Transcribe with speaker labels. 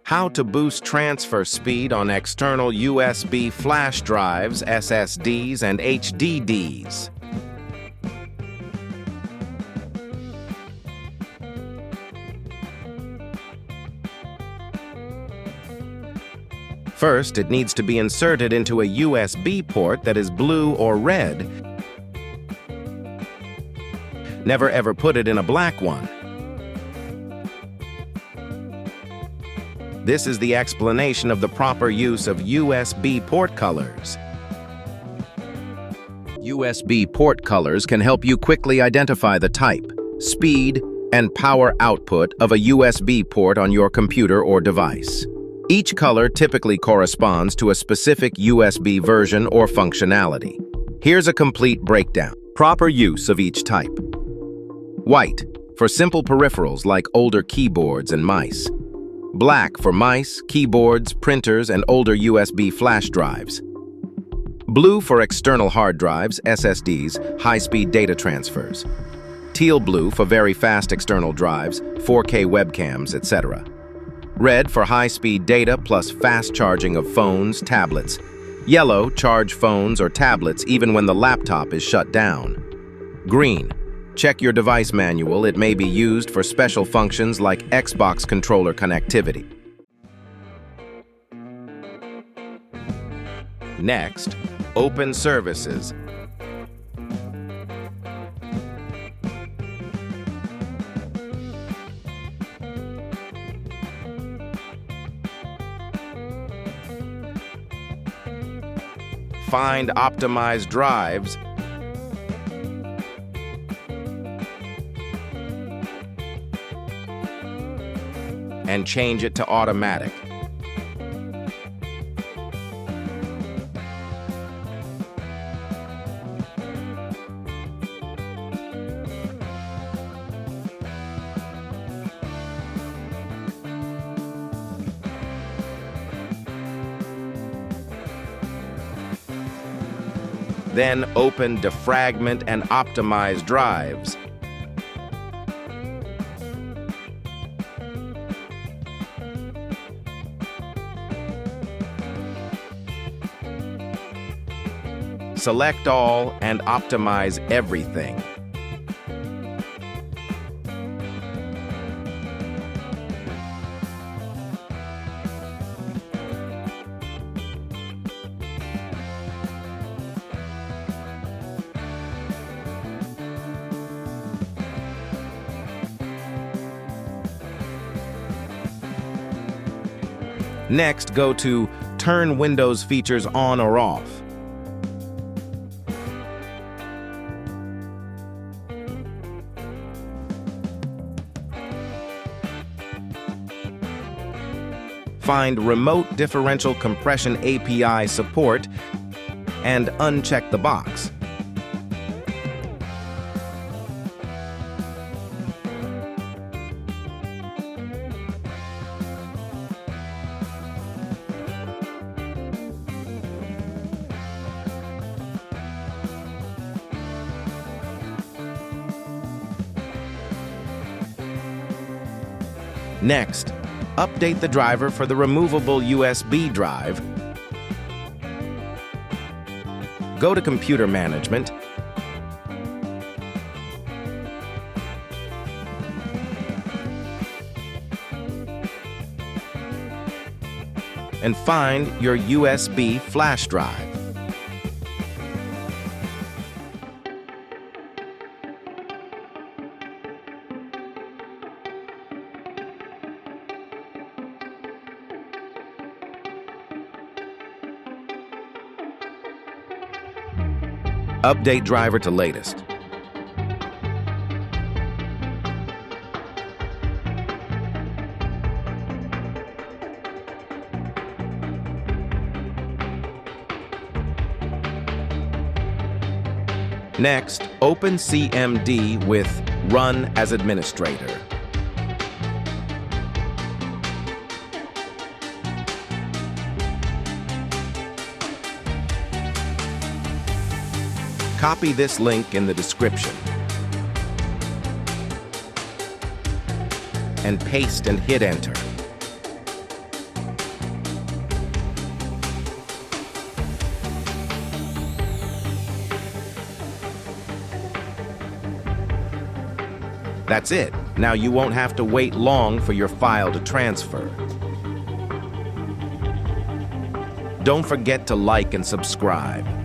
Speaker 1: How to boost transfer speed on external USB flash drives, SSDs, and HDDs. First, it needs to be inserted into a USB port that is blue or red. Never ever put it in a black one. This is the explanation of the proper use of USB port colors. USB port colors can help you quickly identify the type, speed, and power output of a USB port on your computer or device. Each color typically corresponds to a specific USB version or functionality. Here's a complete breakdown. Proper use of each type. White, for simple peripherals like older keyboards and mice. Black for mice, keyboards, printers, and older USB flash drives. Blue for external hard drives, SSDs, high-speed data transfers. Teal blue for very fast external drives, 4K webcams, etc. Red for high-speed data plus fast charging of phones, tablets. Yellow, charge phones or tablets even when the laptop is shut down. Green, check your device manual. It may be used for special functions like Xbox controller connectivity. Next, open services. Find optimized drives and change it to automatic. Then open defragment and optimize drives. Select all and optimize everything. Next, go to Turn Windows Features On or Off. Find Remote Differential Compression API support and uncheck the box. Next, update the driver for the removable USB drive. Go to Computer Management. And find your USB flash drive. Update driver to latest. Next, open CMD with Run as Administrator. Copy this link in the description and paste and hit enter. That's it. Now you won't have to wait long for your file to transfer. Don't forget to like and subscribe.